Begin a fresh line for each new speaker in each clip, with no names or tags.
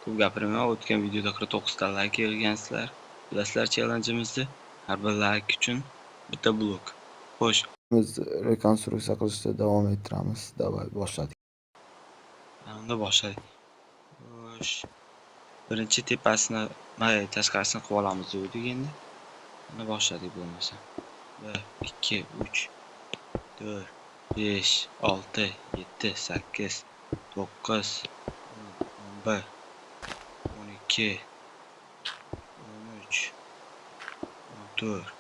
Ko'p gapirmayman. O'tgan videoda 49 ta like yig'gansizlar. Bilasizlar challenge'imizni? Har bir like uchun bitta blok. Xo'sh,
Biz rekonstruksiya qilishda davom ettiramiz. Davay boshladik.
unda boshladik. Xo'sh, birinchi tepasini, tashqarisini qilib olamiz dedik endi. Uni boshladik bo'lmasa. 1 2 3 4 5 6 7 8 9 10 11 12 13 14.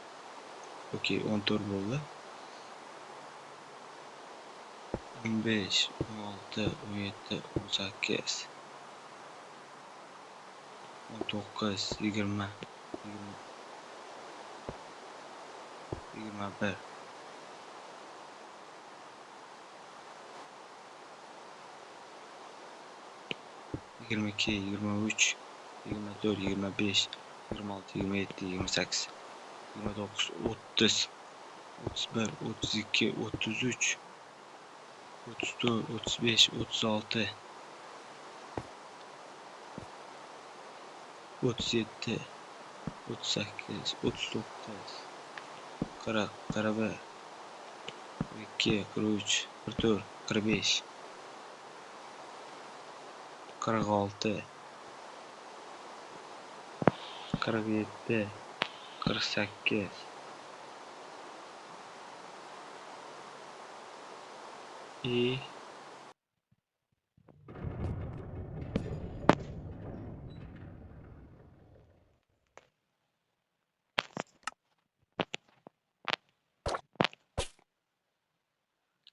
Okey, 14 bo'ldi. 15 16 17 18 19 20 21 22 23 24 25 26 27 28 29 30 31 32 33 34 35 36 37 38 39 40 41 42 43 44 45 46 47 48 и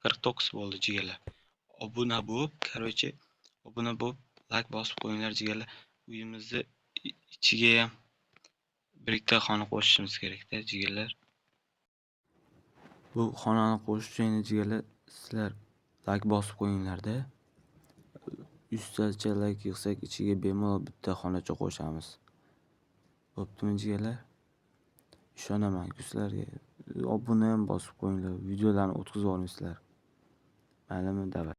qirq to'qqiz bo'ldi jigarlar. Obuna bo'lib, obuna bo'lib, like bosib qo'yinglar jigarlar. Uyimizni ichiga ham bir ikkita xona qo'shishimiz kerak-da jigarlar. Bu xonani qo'shish uchun jigarlar, sizlar like bosib qo'yinglar-da. 100 tacha like yig'sak, ichiga bemalol bitta xonacha qo'shamiz. Bo'ptimi jigarlar? Ishonaman-ku sizlarga. Obuna ham bosib qo'yinglar. Videolarni o'tkazib olmaysizlar. Maylimi, davay.